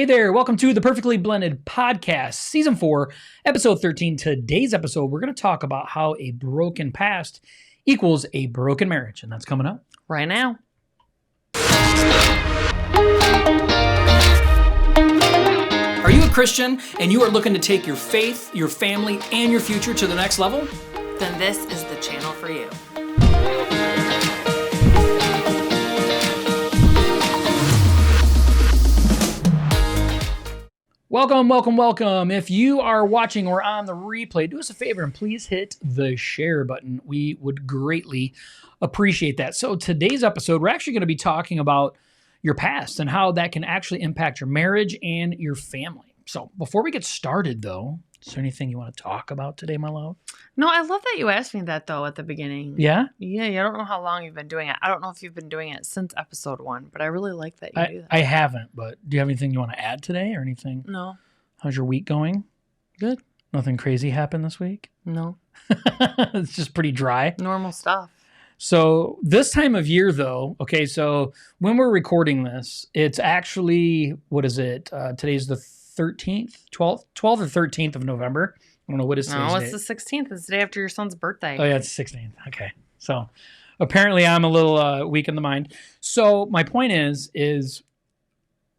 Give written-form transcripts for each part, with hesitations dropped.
Hey there, welcome to the Perfectly Blended Podcast, Season 4, Episode 13. Today's episode, we're going to talk about how a broken past equals a broken marriage, and that's coming up right now. Are you a Christian and you are looking to take your faith, your family, and your future to the next level? Then this is the channel for you. Welcome. If you are watching or on the replay, do us a favor and please hit the share button. We would greatly appreciate that. So today's episode, we're actually going to be talking about your past and how that can actually impact your marriage and your family. So before we get started, though, is there anything you want to talk about today, my love? No, I love that you asked me that, though, at the beginning. Yeah? Yeah, I don't know how long you've been doing it. I don't know if you've been doing it since episode 1, but I really like that you do that. I haven't, but do you have anything you want to add today or anything? No. How's your week going? Good. Nothing crazy happened this week? No. It's just pretty dry. Normal stuff. So this time of year, though, okay, so when we're recording this, it's actually, what is it? Today's the 13th, 12th or 13th of November. I don't know what is today's No, date. it's the 16th. It's the day after your son's birthday. Oh, yeah, it's 16th. Okay. So apparently I'm a little weak in the mind. So my point is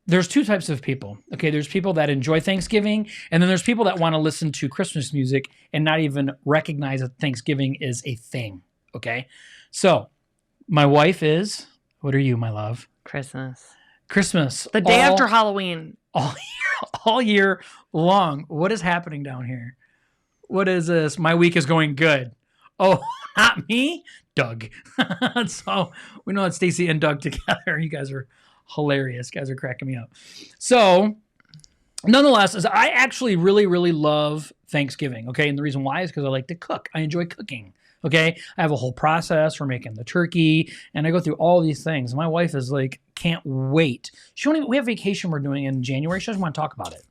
there's two types of people. Okay, there's people that enjoy Thanksgiving, and then there's people that want to listen to Christmas music and not even recognize that Thanksgiving is a thing. Okay, so my wife is, what are you, my love? Christmas. The day after Halloween. All year long. What is happening down here? What is this? My week is going good. Oh, not me? Doug. So we know that Stacy and Doug together. You guys are hilarious. You guys are cracking me up. So nonetheless, I actually really, really love Thanksgiving. Okay. And the reason why is because I like to cook. I enjoy cooking. Okay. I have a whole process for making the turkey and I go through all these things. My wife is like, can't wait. We have vacation we're doing in January. She doesn't want to talk about it.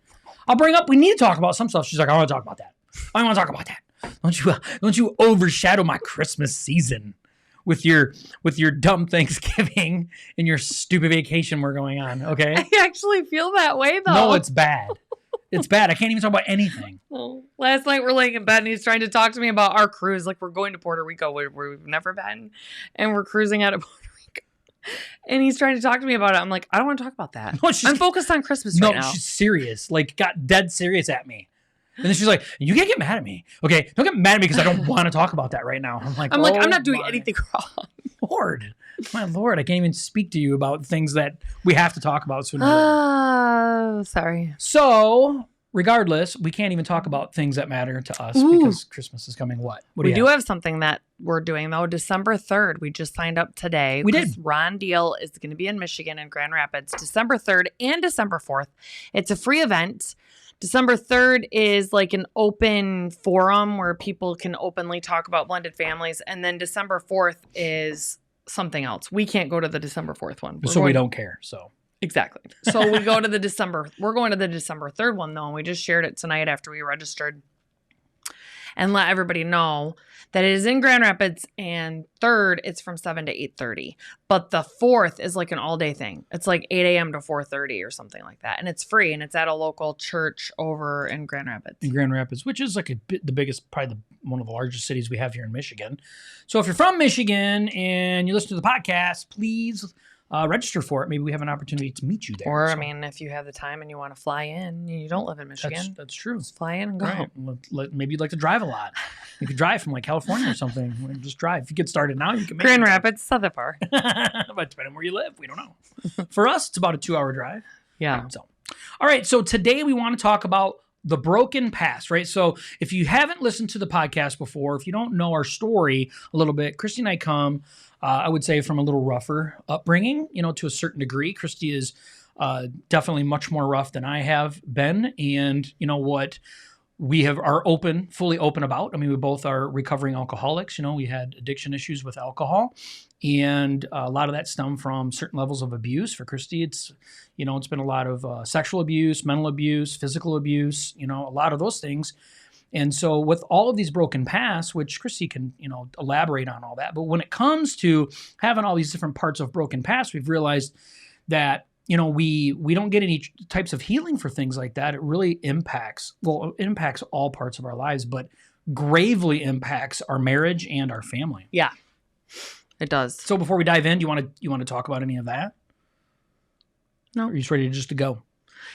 I'll bring up, we need to talk about some stuff. She's like, I want to talk about that. I want to talk about that. Don't you overshadow my Christmas season with your dumb Thanksgiving and your stupid vacation we're going on, okay? I actually feel that way, though. No, it's bad. It's bad. I can't even talk about anything. Well, last night we're laying in bed and he's trying to talk to me about our cruise. Like, we're going to Puerto Rico where we've never been. And we're cruising out of Puerto Rico. And he's trying to talk to me about it. I'm like, I don't want to talk about that. No, I'm focused on Christmas right now. No, she's serious. Like, got dead serious at me. And then she's like, you can't get mad at me. Okay, don't get mad at me because I don't want to talk about that right now. I'm like, I'm not doing anything wrong. Lord, my Lord, I can't even speak to you about things that we have to talk about sooner. Oh, sorry. So, regardless, we can't even talk about things that matter to us because Christmas is coming. What we do have something that we're doing, though. December 3rd, we just signed up today. We did. Ron Deal is going to be in Michigan in Grand Rapids, December 3rd and December 4th. It's a free event. December 3rd is like an open forum where people can openly talk about blended families. And then December 4th is something else. We can't go to the December 4th one. We don't care. So exactly. So we go to the we're going to the December 3rd one, though. And we just shared it tonight after we registered and let everybody know that it is in Grand Rapids, and 3rd, it's from 7 to 8:30. But the 4th is like an all-day thing. It's like 8 a.m. to 4:30 or something like that. And it's free, and it's at a local church over in Grand Rapids. In Grand Rapids, which is like the biggest, probably one of the largest cities we have here in Michigan. So if you're from Michigan and you listen to the podcast, please register for it. Maybe we have an opportunity to meet you there. Or, I mean, if you have the time and you want to fly in, you don't live in Michigan. That's true. Just fly in and go. Right. Maybe you'd like to drive a lot. You could drive from like California or something. Just drive. If you get started now, you can make Grand Rapids, Southern Par. But depending on where you live, we don't know. For us, it's about a 2-hour drive. Yeah. So, all right. So today we want to talk about the broken past, right? So if you haven't listened to the podcast before, if you don't know our story a little bit, Christy and I come, I would say, from a little rougher upbringing, to a certain degree. Christy is definitely much more rough than I have been. And what we are fully open about. I mean, we both are recovering alcoholics. We had addiction issues with alcohol. And a lot of that stemmed from certain levels of abuse. For Christy, it's been a lot of sexual abuse, mental abuse, physical abuse, a lot of those things. And so with all of these broken pasts, which Christy can, elaborate on all that. But when it comes to having all these different parts of broken past, we've realized that, we don't get any types of healing for things like that. It really impacts all parts of our lives, but gravely impacts our marriage and our family. Yeah, it does. So before we dive in, do you want to talk about any of that? No. Or are you just ready to go?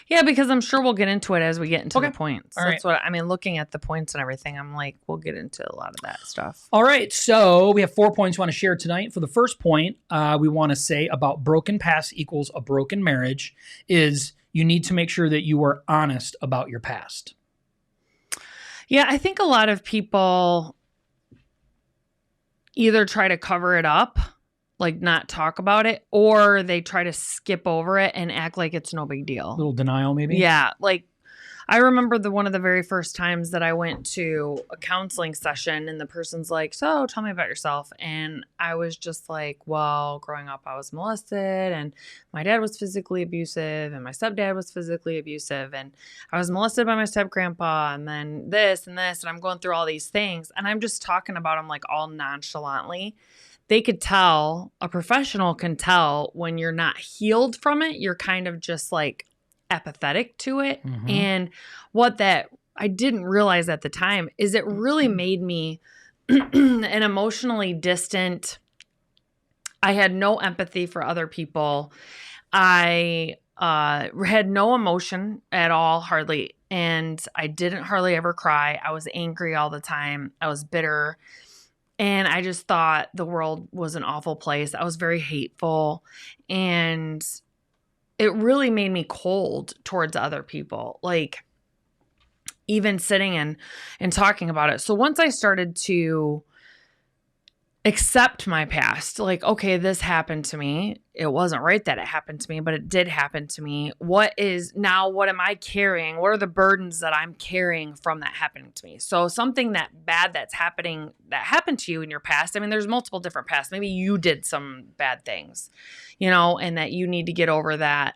Yeah, because I'm sure we'll get into it as we get into the points. All That's what I mean. Looking at the points and everything, I'm like, we'll get into a lot of that stuff. All right. So we have 4 points we want to share tonight. For the first point, we want to say about broken past equals a broken marriage is you need to make sure that you are honest about your past. Yeah, I think a lot of people either try to cover it up, like not talk about it, or they try to skip over it and act like it's no big deal. A little denial, maybe? Yeah. Like I remember one of the very first times that I went to a counseling session and the person's like, so tell me about yourself. And I was just like, well, growing up, I was molested and my dad was physically abusive and my stepdad was physically abusive. And I was molested by my step grandpa and then this and this. And I'm going through all these things. And I'm just talking about them like all nonchalantly. They could tell, a professional can tell when you're not healed from it. You're kind of just like apathetic to it. Mm-hmm. And what that I didn't realize at the time is it really made me an emotionally distant. I had no empathy for other people. I had no emotion at all, hardly. And I didn't hardly ever cry. I was angry all the time. I was bitter. And I just thought the world was an awful place. I was very hateful. And it really made me cold towards other people, like even sitting and talking about it. So once I started to accept my past, like, okay, this happened to me. It wasn't right that it happened to me, but it did happen to me. What am I carrying? What are the burdens that I'm carrying from that happening to me? So something that bad that happened to you in your past. I mean, there's multiple different pasts. Maybe you did some bad things, and that you need to get over that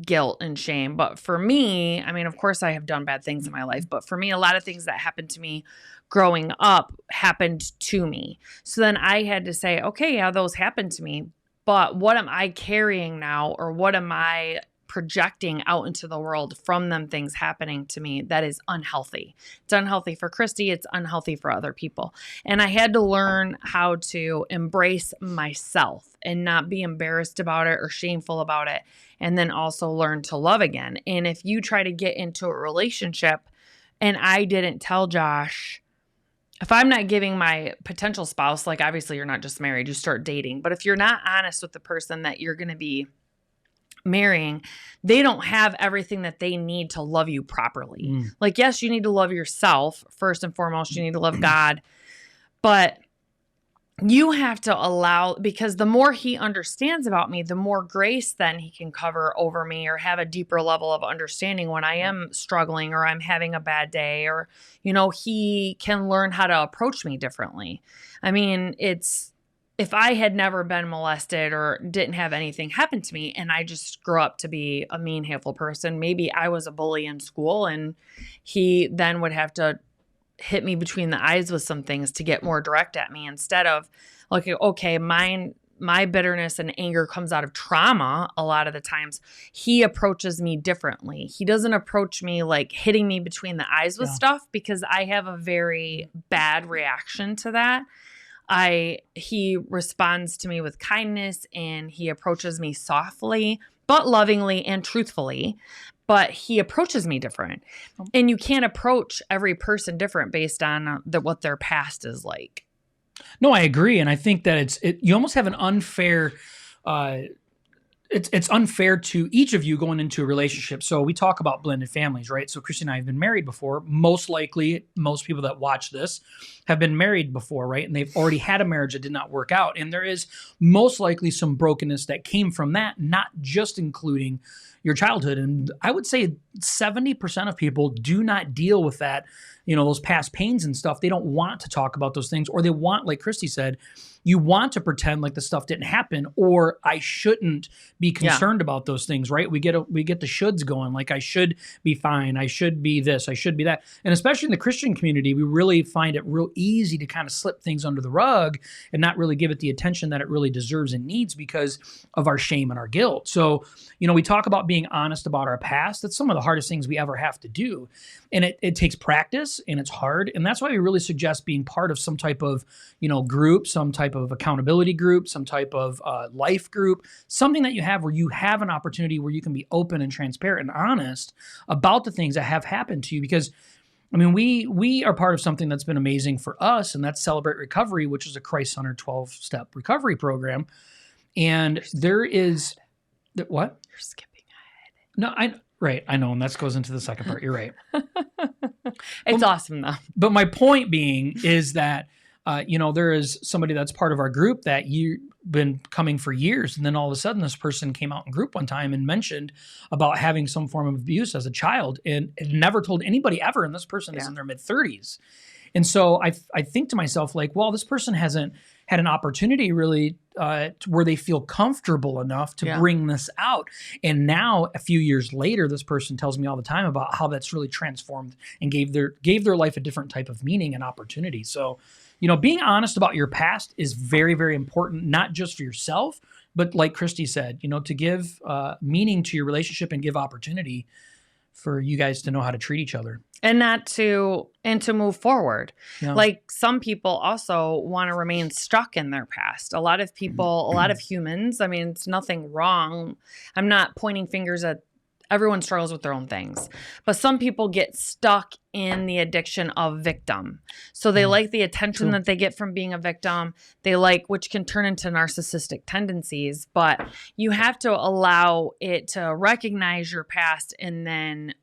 guilt and shame. But for me, I mean, of course I have done bad things in my life, but for me, a lot of things that happened to me growing up happened to me. So then I had to say, okay, yeah, those happened to me, but what am I carrying now? Or what am I projecting out into the world from them things happening to me that is unhealthy? It's unhealthy for Christy. It's unhealthy for other people. And I had to learn how to embrace myself and not be embarrassed about it or shameful about it. And then also learn to love again. And if you try to get into a relationship and I didn't tell Josh, if I'm not giving my potential spouse, like obviously you're not just married, you start dating. But if you're not honest with the person that you're going to be marrying, they don't have everything that they need to love you properly. Like, yes, you need to love yourself first and foremost. You need to love God. But you have to allow, because the more he understands about me, the more grace then he can cover over me or have a deeper level of understanding when I am struggling or I'm having a bad day, or, he can learn how to approach me differently. I mean, if I had never been molested or didn't have anything happen to me and I just grew up to be a mean, hateful person, maybe I was a bully in school and he then would have to hit me between the eyes with some things to get more direct at me, instead of like, okay, my bitterness and anger comes out of trauma. A lot of the times he approaches me differently. He doesn't approach me like hitting me between the eyes with stuff, because I have a very bad reaction to that. He responds to me with kindness and he approaches me softly, but lovingly and truthfully. But he approaches me different. And you can't approach every person different based on what their past is like. No, I agree. And I think that you almost have an unfair, it's unfair to each of you going into a relationship. So we talk about blended families, right? So Christy and I have been married before. Most likely, most people that watch this have been married before, right? And they've already had a marriage that did not work out. And there is most likely some brokenness that came from that, not just including your childhood. And I would say 70% of people do not deal with that, those past pains and stuff. They don't want to talk about those things, or they want, like Christy said, you want to pretend like the stuff didn't happen, or I shouldn't be concerned about those things, right? We get the shoulds going, like I should be fine, I should be this, I should be that. And especially in the Christian community, we really find it real easy to kind of slip things under the rug and not really give it the attention that it really deserves and needs because of our shame and our guilt. So, we talk about being honest about our past. That's some of the hardest things we ever have to do. And it takes practice, and it's hard. And that's why we really suggest being part of some type of, group, some type of accountability group, some type of life group, something that you have where you have an opportunity where you can be open and transparent and honest about the things that have happened to you. Because we are part of something that's been amazing for us, and that's Celebrate Recovery, which is a Christ-centered 12-step recovery program. And there is what? You're skipping ahead. No, right. I know. And that goes into the second part. You're right. It's awesome though. But my point being is that, there is somebody that's part of our group that you've been coming for years. And then all of a sudden this person came out in group one time and mentioned about having some form of abuse as a child and never told anybody ever. And this person is in their mid-30s. And so I think to myself, like, well, this person hasn't had an opportunity really where they feel comfortable enough to bring this out. And now a few years later, this person tells me all the time about how that's really transformed and gave their life a different type of meaning and opportunity. So, being honest about your past is very, very important, not just for yourself, but like Christy said, to give meaning to your relationship and give opportunity for you guys to know how to treat each other. And to move forward. Yeah. Like some people also want to remain stuck in their past. A lot of people, a lot of humans, it's nothing wrong. I'm not pointing fingers at everyone struggles with their own things, but some people get stuck in the addiction of victim. So they like the attention that they get from being a victim. They which can turn into narcissistic tendencies, but you have to allow it to recognize your past and then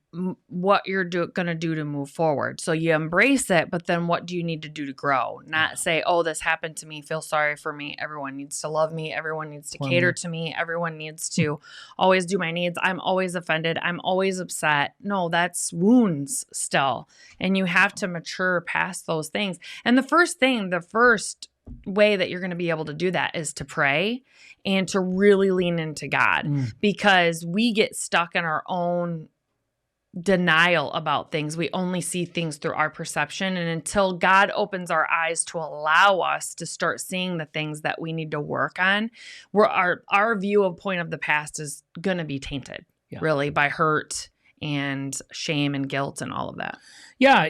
what you're going to do to move forward. So you embrace it, but then what do you need to do to grow? Not say, oh, this happened to me. Feel sorry for me. Everyone needs to love me. Everyone needs to cater to me. Everyone needs to always do my needs. I'm always offended. I'm always upset. No, that's wounds still. And you have to mature past those things. And the first way that you're going to be able to do that is to pray and to really lean into God, because we get stuck in our own denial about things. We only see things through our perception. And until God opens our eyes to allow us to start seeing the things that we need to work on, our view of point of the past is going to be tainted really by hurt and shame and guilt and all of that. Yeah.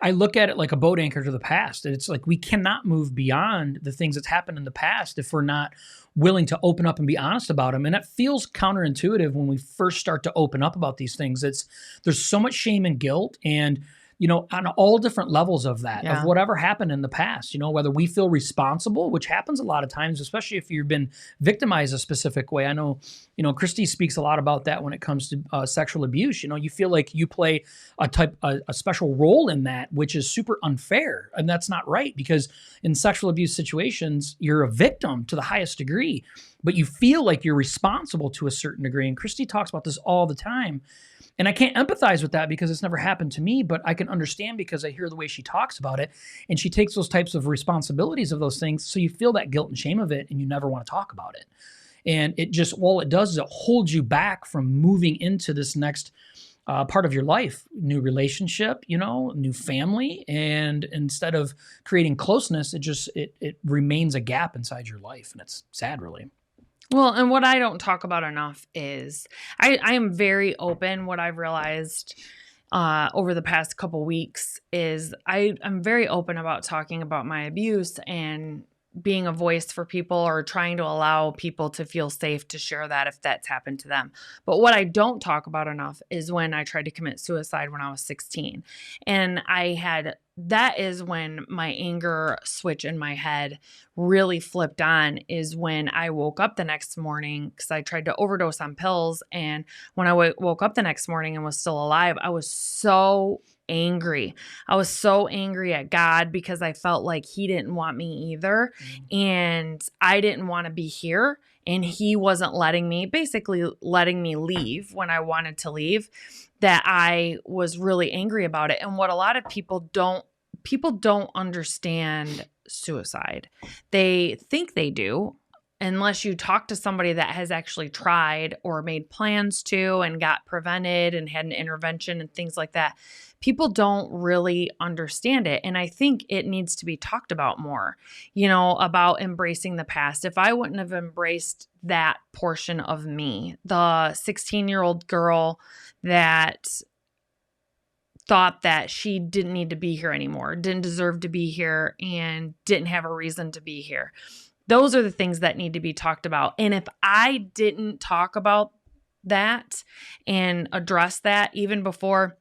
I look at it like a boat anchor to the past. It's like we cannot move beyond the things that's happened in the past if we're not willing to open up and be honest about them. And it feels counterintuitive when we first start to open up about these things. There's so much shame and guilt, and on all different levels of that, of whatever happened in the past, whether we feel responsible, which happens a lot of times, especially if you've been victimized a specific way. I know, Christy speaks a lot about that when it comes to sexual abuse. You feel like you play a special role in that, which is super unfair. And that's not right, because in sexual abuse situations, you're a victim to the highest degree, but you feel like you're responsible to a certain degree. And Christy talks about this all the time. And I can't empathize with that because it's never happened to me, but I can understand because I hear the way she talks about it, and she takes those types of responsibilities of those things. So you feel that guilt and shame of it, and you never want to talk about it. And it just, all it does is it holds you back from moving into this next part of your life, new relationship, new family. And instead of creating closeness, it remains a gap inside your life. And it's sad, really. Well, and what I don't talk about enough is I am very open. What I've realized over the past couple weeks is I'm very open about talking about my abuse and being a voice for people, or trying to allow people to feel safe to share that if that's happened to them. But what I don't talk about enough is when I tried to commit suicide when I was 16. And that is when my anger switch in my head really flipped on, is when I woke up the next morning, because I tried to overdose on pills. And when I woke up the next morning and was still alive, I was so angry. I was so angry at God because I felt like he didn't want me either. And I didn't want to be here. And he wasn't basically letting me leave when I wanted to leave, that I was really angry about it. And what a lot of people don't understand suicide. They think they do, unless you talk to somebody that has actually tried or made plans to and got prevented and had an intervention and things like that. People don't really understand it. And I think it needs to be talked about more, about embracing the past. If I wouldn't have embraced that portion of me, the 16-year-old girl that thought that she didn't need to be here anymore, didn't deserve to be here, and didn't have a reason to be here. Those are the things that need to be talked about. And if I didn't talk about that and address that even before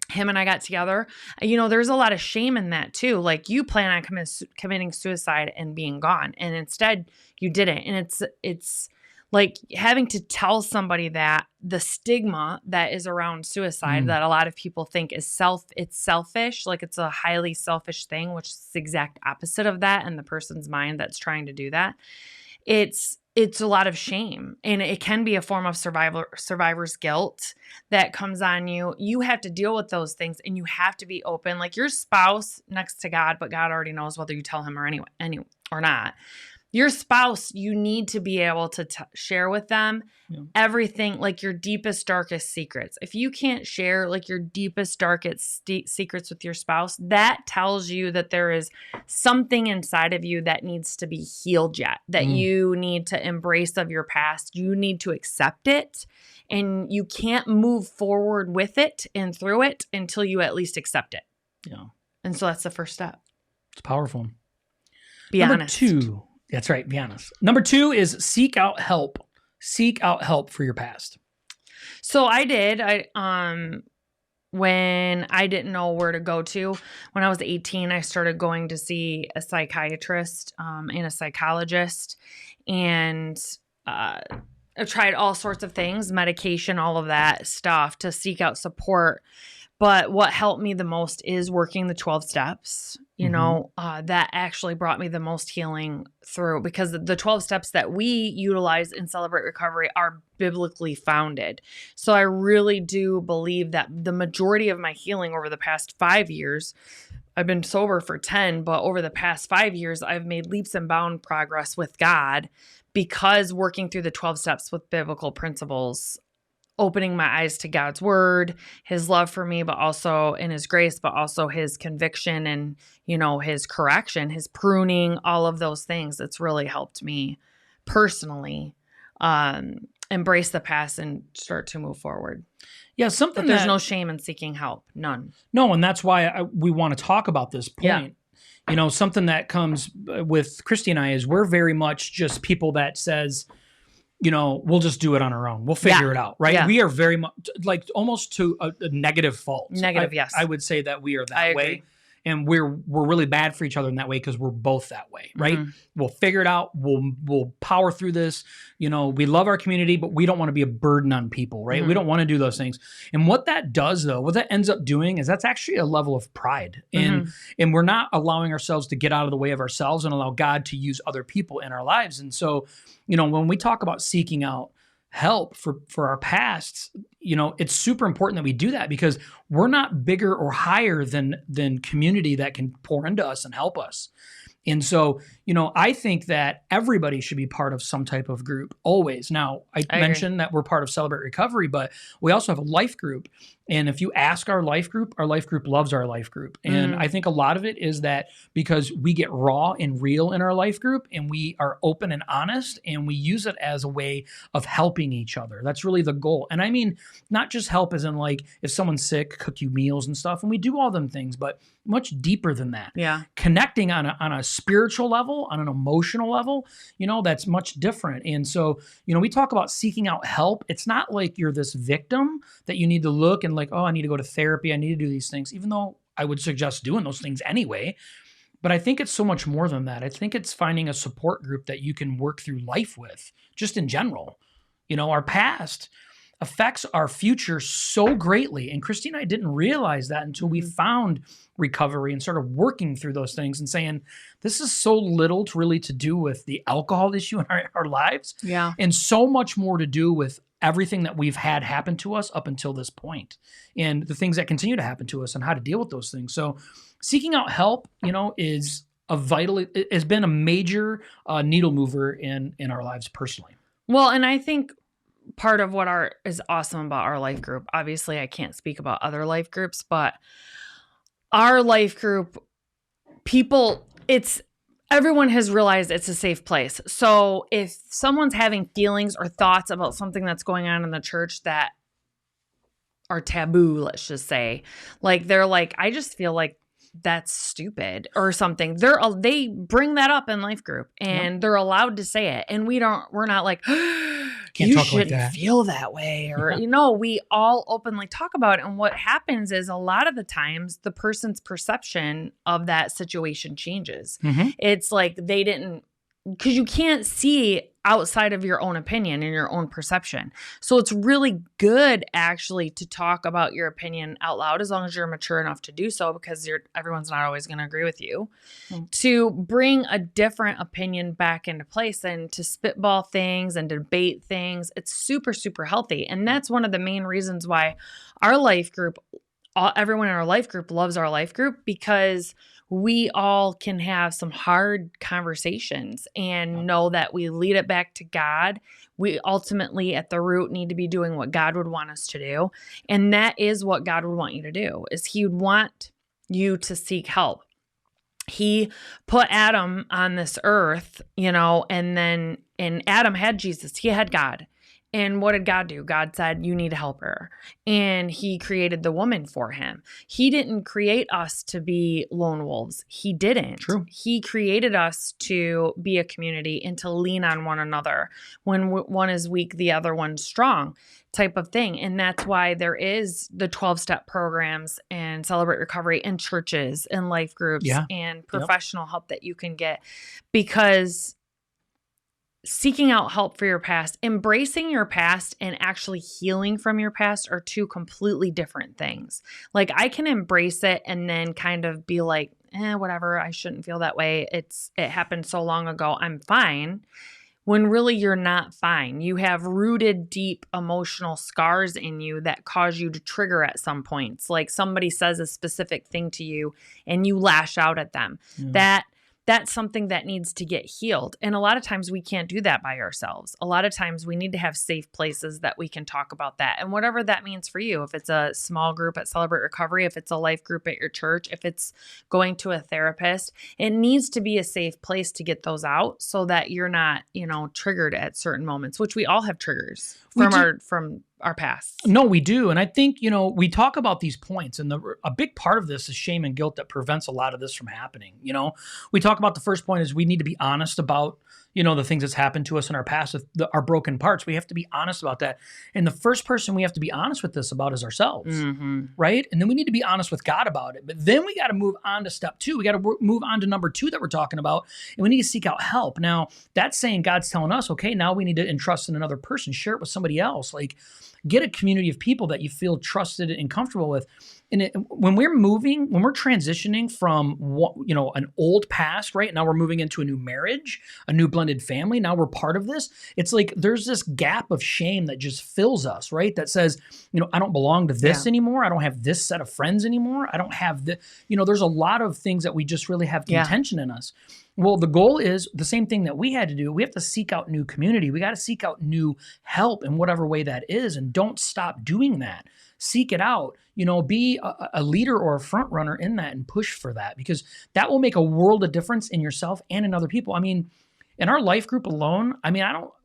him and I got together, there's a lot of shame in that too. Like, you plan on committing suicide and being gone, and instead you didn't. And it's like having to tell somebody that the stigma that is around suicide, that a lot of people think is it's selfish, like it's a highly selfish thing, which is the exact opposite of that in the person's mind that's trying to do that. It's a lot of shame, and it can be a form of survivor's guilt that comes on you. You have to deal with those things, and you have to be open. Like your spouse next to God, but God already knows whether you tell him or not. Your spouse, you need to be able to share with them everything, like your deepest, darkest secrets. If you can't share like your deepest, darkest secrets with your spouse, that tells you that there is something inside of you that needs to be healed yet, that you need to embrace of your past. You need to accept it, and you can't move forward with it and through it until you at least accept it. Yeah. And so that's the first step. It's powerful. Be honest. Number 2. That's right. Be honest. Number 2 is seek out help. Seek out help for your past. So I did. When I didn't know where to go to, when I was 18, I started going to see a psychiatrist and a psychologist, and I tried all sorts of things, medication, all of that stuff to seek out support. But what helped me the most is working the 12 steps. That actually brought me the most healing through, because the 12 steps that we utilize in Celebrate Recovery are biblically founded. So I really do believe that the majority of my healing over the past 5 years, I've been sober for 10, but over the past 5 years, I've made leaps and bound progress with God, because working through the 12 steps with biblical principles, opening my eyes to God's word, his love for me, but also in his grace, but also his conviction and, his correction, his pruning, all of those things. It's really helped me personally embrace the past and start to move forward. Yeah, but there's no shame in seeking help. None. No, and that's why we want to talk about this point. Yeah. Something that comes with Christy and I is we're very much just people that says, we'll just do it on our own. We'll figure it out, right? Yeah. We are very much like almost to a negative fault. Yes. I would say that we are that way. Agree. And we're really bad for each other in that way, because we're both that way, right? Mm-hmm. We'll figure it out. We'll power through this. We love our community, but we don't want to be a burden on people, right? Mm-hmm. We don't want to do those things. And what that does, though, what that ends up doing is that's actually a level of pride. And we're not allowing ourselves to get out of the way of ourselves and allow God to use other people in our lives. And so, when we talk about seeking out help for our pasts, it's super important that we do that, because we're not bigger or higher than community that can pour into us and help us. And so, I think that everybody should be part of some type of group always. Now, I mentioned that we're part of Celebrate Recovery, but we also have a life group. And if you ask our life group loves our life group. And I think a lot of it is that because we get raw and real in our life group, and we are open and honest, and we use it as a way of helping each other. That's really the goal. And I mean, not just help as in like if someone's sick, cook you meals and stuff. And we do all them things, but much deeper than that. Yeah. Connecting on a spiritual level, on an emotional level, that's much different. And so, we talk about seeking out help. It's not like you're this victim that you need to look and like, oh, I need to go to therapy. I need to do these things, even though I would suggest doing those things anyway. But I think it's so much more than that. I think it's finding a support group that you can work through life with, just in general. Our past, affects our future so greatly. And Christy and I didn't realize that until we found recovery and started working through those things and saying, this is so little to really to do with the alcohol issue in our lives. Yeah. And so much more to do with everything that we've had happen to us up until this point and the things that continue to happen to us and how to deal with those things. So seeking out help, is it has been a major needle mover in our lives personally. Well, and I think part of what is awesome about our life group, obviously I can't speak about other life groups, but our life group, everyone has realized it's a safe place. So if someone's having feelings or thoughts about something that's going on in the church that are taboo, let's just say, like they're like, I just feel like that's stupid or something. They bring that up in life group and they're allowed to say it. And we're not like, you shouldn't feel that way. Or, we all openly talk about it. And what happens is a lot of the times the person's perception of that situation changes. Mm-hmm. It's like because you can't see outside of your own opinion and your own perception. So it's really good actually to talk about your opinion out loud as long as you're mature enough to do so, because everyone's not always going to agree with you, to bring a different opinion back into place and to spitball things and debate things. It's super, super healthy. And that's one of the main reasons why our life group, everyone in our life group loves our life group, because we all can have some hard conversations and know that we lead it back to God. We ultimately at the root need to be doing what God would want us to do. And that is what God would want you to do, is he would want you to seek help. He put Adam on this earth, and Adam had Jesus. He had God. And what did God do? God said, you need a helper. And he created the woman for him. He didn't create us to be lone wolves. He didn't. True. He created us to be a community and to lean on one another. When one is weak, the other one's strong, type of thing. And that's why there is the 12-step programs and Celebrate Recovery and churches and life groups and professional help that you can get, because seeking out help for your past, embracing your past and actually healing from your past are two completely different things. Like I can embrace it and then kind of be like, whatever, I shouldn't feel that way. It happened so long ago, I'm fine. When really you're not fine. You have rooted deep emotional scars in you that cause you to trigger at some points. Like somebody says a specific thing to you and you lash out at them. That's something that needs to get healed. And a lot of times we can't do that by ourselves. A lot of times we need to have safe places that we can talk about that. And whatever that means for you, if it's a small group at Celebrate Recovery, if it's a life group at your church, if it's going to a therapist, it needs to be a safe place to get those out so that you're not, triggered at certain moments, which we all have triggers from our past. No, we do. And I think, we talk about these points, and a big part of this is shame and guilt that prevents a lot of this from happening. We talk about the first point is we need to be honest about, the things that's happened to us in our past with our broken parts. We have to be honest about that. And the first person we have to be honest with this about is ourselves, right? And then we need to be honest with God about it. But then we got to move on to step 2. We got to move on to number 2 that we're talking about, and we need to seek out help. Now, that's saying God's telling us, okay, now we need to entrust in another person, share it with somebody else. Like, get a community of people that you feel trusted and comfortable with. And when we're transitioning from an old past, right? Now we're moving into a new marriage, a new blended family. Now we're part of this. It's like there's this gap of shame that just fills us, right? That says, I don't belong to this anymore. I don't have this set of friends anymore. I don't have there's a lot of things that we just really have contention in us. Well, the goal is the same thing that we had to do. We have to seek out new community. We got to seek out new help in whatever way that is, and don't stop doing that. Seek it out. Be a leader or a front runner in that and push for that, because that will make a world of difference in yourself and in other people. I mean, in our life group alone,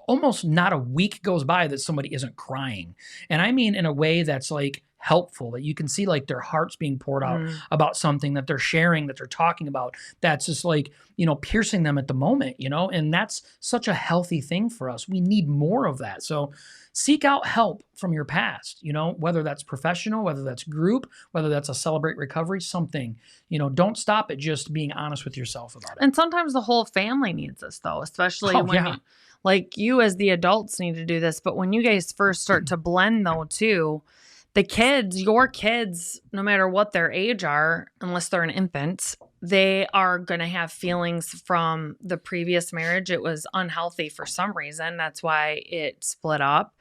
almost not a week goes by that somebody isn't crying. And I mean in a way that's like helpful, that you can see like their hearts being poured out about something that they're sharing, that they're talking about, that's just like, piercing them at the moment, and that's such a healthy thing for us. We need more of that. So seek out help from your past, whether that's professional, whether that's group, whether that's a Celebrate Recovery, something, don't stop at just being honest with yourself about it. And sometimes the whole family needs this though, especially when you as the adults need to do this. But when you guys first start to blend though too, your kids, no matter what their age are, unless they're an infant, they are going to have feelings from the previous marriage. It was unhealthy for some reason. That's why it split up.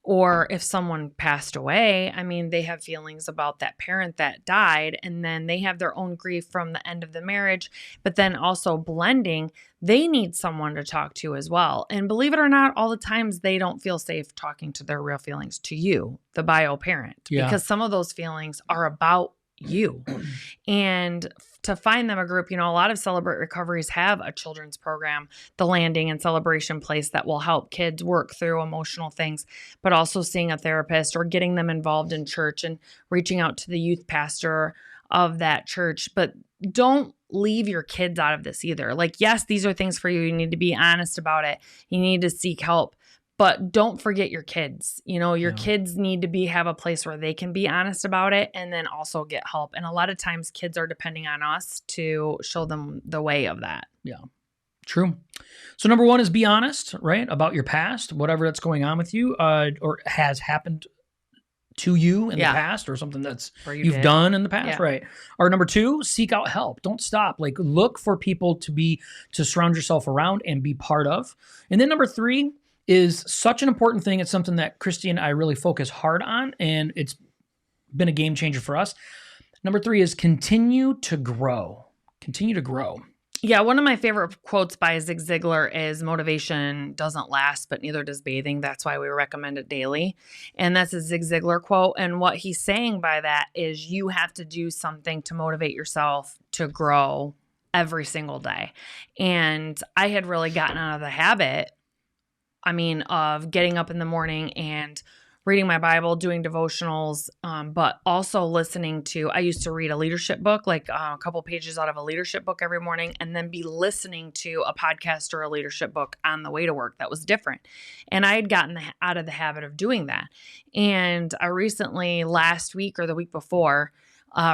Or if someone passed away, they have feelings about that parent that died, and then they have their own grief from the end of the marriage. But then also blending, they need someone to talk to as well. And believe it or not, all the times they don't feel safe talking to their real feelings to you, the bio parent, because some of those feelings are about you. And to find them a group, a lot of Celebrate Recoveries have a children's program, the Landing and Celebration Place, that will help kids work through emotional things, but also seeing a therapist or getting them involved in church and reaching out to the youth pastor of that church. But don't leave your kids out of this either. Like, yes, these are things for you. You need to be honest about it. You need to seek help. But don't forget your kids. Your kids need to have a place where they can be honest about it and then also get help. And a lot of times kids are depending on us to show them the way of that. Yeah, true. So number 1 is be honest, right? About your past, whatever that's going on with you or has happened to you in the past, or something that's you've done in the past, right? Or number 2, seek out help. Don't stop. Like, look for people to surround yourself around and be part of. And then number 3 is such an important thing. It's something that Christy and I really focus hard on, and it's been a game changer for us. Number 3 is continue to grow. Continue to grow. Yeah, one of my favorite quotes by Zig Ziglar is motivation doesn't last, but neither does bathing. That's why we recommend it daily. And that's a Zig Ziglar quote. And what he's saying by that is you have to do something to motivate yourself to grow every single day. And I had really gotten out of the habit of getting up in the morning and reading my Bible, doing devotionals, but also listening to, I used to read a leadership book, like a couple pages out of a leadership book every morning, and then be listening to a podcast or a leadership book on the way to work. That was different. And I had gotten out of the habit of doing that. And I recently, last week or the week before,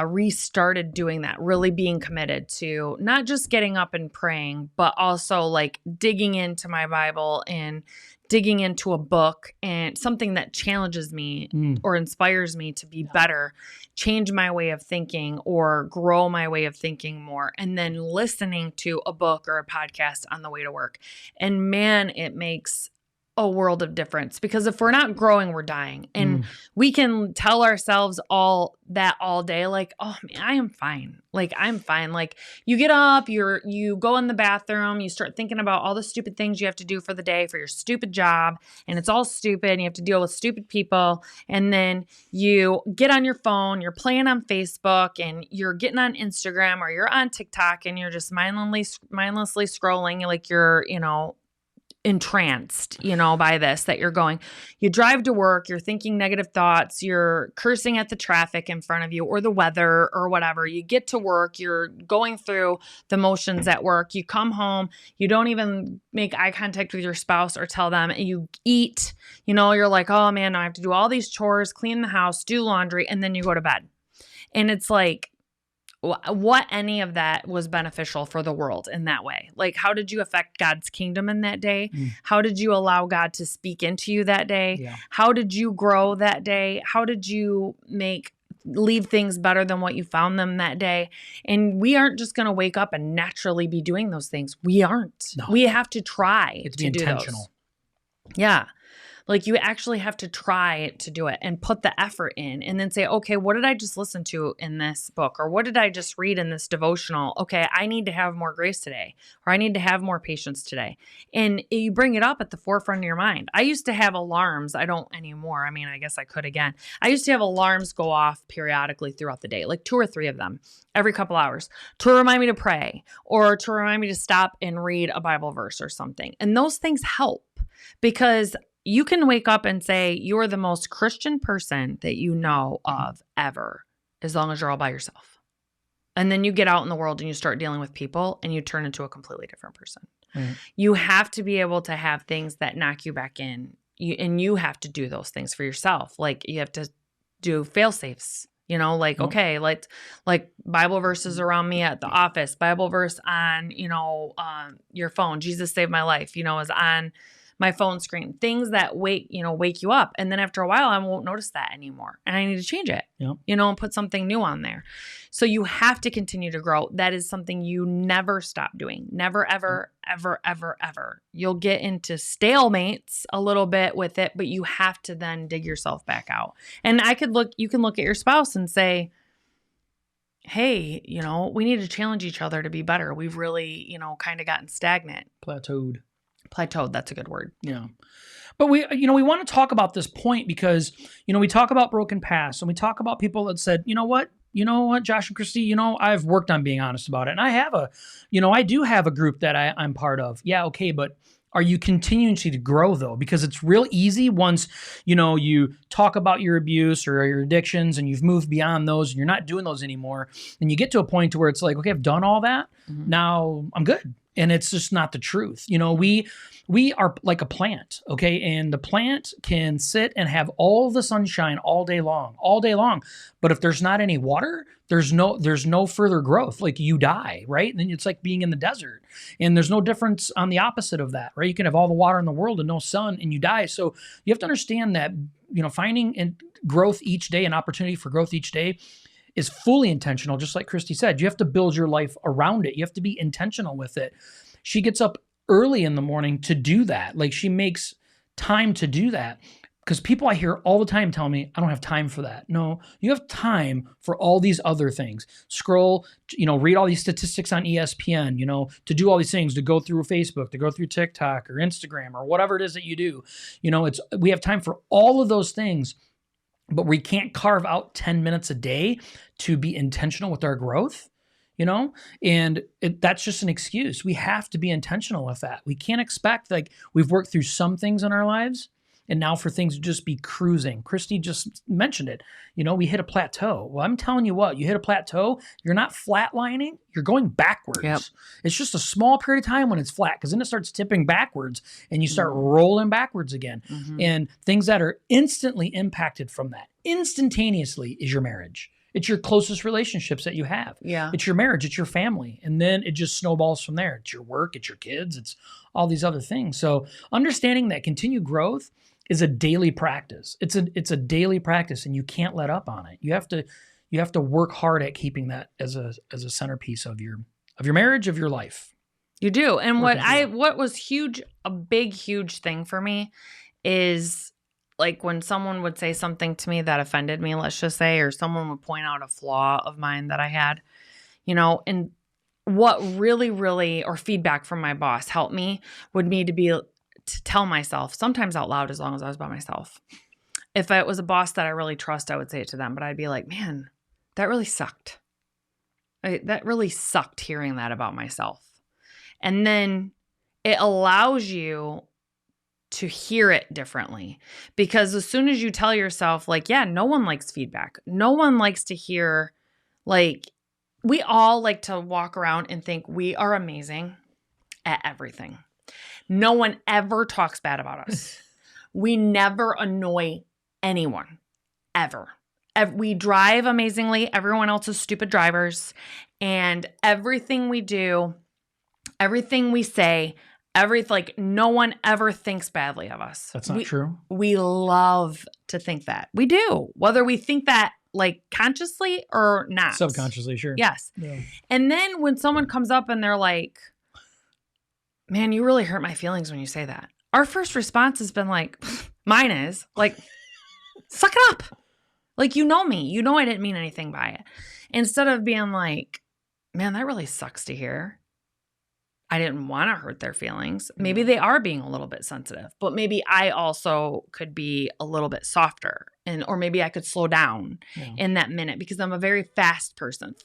restarted doing that, really being committed to not just getting up and praying, but also like digging into my Bible and digging into a book and something that challenges me or inspires me to be better, change my way of thinking or grow my way of thinking more, and then listening to a book or a podcast on the way to work. And man, it makes a world of difference, because if we're not growing, we're dying. And we can tell ourselves all day, like, oh man, I am fine. Like, I'm fine. Like, you get up, you go in the bathroom, you start thinking about all the stupid things you have to do for the day for your stupid job. And it's all stupid. And you have to deal with stupid people. And then you get on your phone, you're playing on Facebook, and you're getting on Instagram, or you're on TikTok, and you're just mindlessly scrolling, like you're, entranced, by this, that you're going, you drive to work, you're thinking negative thoughts, you're cursing at the traffic in front of you or the weather or whatever. You get to work, you're going through the motions at work. You come home, you don't even make eye contact with your spouse or tell them, and you eat, you're like, oh man, I have to do all these chores, clean the house, do laundry, and then you go to bed. And it's like, what any of that was beneficial for the world in that way? Like, how did you affect God's kingdom in that day? How did you allow God to speak into you that day? Yeah. How did you grow that day? How did you leave things better than what you found them that day? And we aren't just going to wake up and naturally be doing those things. We aren't. No. We have to try to be intentional. Do those. Yeah. Like, you actually have to try to do it and put the effort in, and then say, okay, what did I just listen to in this book? Or what did I just read in this devotional? Okay, I need to have more grace today, or I need to have more patience today. And you bring it up at the forefront of your mind. I used to have alarms. I don't anymore. I guess I could again. I used to have alarms go off periodically throughout the day, like 2 or 3 of them every couple hours, to remind me to pray or to remind me to stop and read a Bible verse or something. And those things help, because you can wake up and say you're the most Christian person that you know of ever, as long as you're all by yourself. And then you get out in the world and you start dealing with people and you turn into a completely different person. Right. You have to be able to have things that knock you back in. And you have to do those things for yourself. Like you have to do fail safes, like, Yep. okay, like Bible verses around me at the office, Bible verse on, your phone. Jesus saved my life, is on my phone screen, things that wake you up. And then after a while, I won't notice that anymore. And I need to change it, Yep. and put something new on there. So you have to continue to grow. That is something you never stop doing. Never, ever, ever, ever, ever. You'll get into stalemates a little bit with it, but you have to then dig yourself back out. And you can look at your spouse and say, hey, we need to challenge each other to be better. We've really, kind of gotten stagnant. Plateaued. That's a good word. Yeah. But we want to talk about this point because, we talk about broken past and we talk about people that said, you know what, Josh and Christy, I've worked on being honest about it. And I have I do have a group that I'm part of. Yeah. Okay. But are you continuing to grow though? Because it's real easy once, you talk about your abuse or your addictions and you've moved beyond those and you're not doing those anymore. And you get to a point to where it's like, okay, I've done all that. Mm-hmm. Now I'm good. And it's just not the truth. We are like a plant, okay? And the plant can sit and have all the sunshine all day long. But if there's not any water, there's no further growth. Like you die, right? And then it's like being in the desert. And there's no difference on the opposite of that, right? You can have all the water in the world and no sun and you die. So you have to understand that, finding growth each day, an opportunity for growth each day is fully intentional. Just like Christy said, you have to build your life around it. You have to be intentional with it. She gets up early in the morning to do that. Like she makes time to do that because people I hear all the time tell me, I don't have time for that. No, you have time for all these other things. Scroll, read all these statistics on ESPN, to do all these things, to go through Facebook, to go through TikTok or Instagram or whatever it is that you do. We have time for all of those things, but we can't carve out 10 minutes a day to be intentional with our growth. And that's just an excuse. We have to be intentional with that. We can't expect we've worked through some things in our lives and now for things to just be cruising. Christy just mentioned it. We hit a plateau. Well, I'm telling you what, you hit a plateau, you're not flatlining, you're going backwards. Yep. It's just a small period of time when it's flat because then it starts tipping backwards and you start rolling backwards again. Mm-hmm. And things that are instantly impacted from that, instantaneously, is your marriage. It's your closest relationships that you have. Yeah. It's your marriage. It's your family. And then it just snowballs from there. It's your work. It's your kids. It's all these other things. So understanding that continued growth is a daily practice. It's a daily practice and you can't let up on it. You have to work hard at keeping that as a centerpiece of your marriage, of your life. You do. And what was huge, a big, huge thing for me is like when someone would say something to me that offended me, let's just say, or someone would point out a flaw of mine that I had, and what really, really, or feedback from my boss helped me would be to tell myself, sometimes out loud, as long as I was by myself. If it was a boss that I really trust, I would say it to them, but I'd be like, man, that really sucked. That really sucked hearing that about myself. And then it allows you to hear it differently. Because as soon as you tell yourself, like, yeah, no one likes feedback. No one likes to hear, we all like to walk around and think we are amazing at everything. No one ever talks bad about us. We never annoy anyone, ever. We drive amazingly. Everyone else is stupid drivers. And everything we do, everything we say, no one ever thinks badly of us. That's not true. We love to think that. We do. Whether we think that consciously or not. Subconsciously, sure. Yes. Yeah. And then when someone comes up and they're like, man, you really hurt my feelings when you say that. Our first response has been mine is suck it up. You know me. You know I didn't mean anything by it. Instead of being like, man, that really sucks to hear. I didn't want to hurt their feelings. Maybe they are being a little bit sensitive, but maybe I also could be a little bit softer or maybe I could slow down in that minute because I'm a very fast person.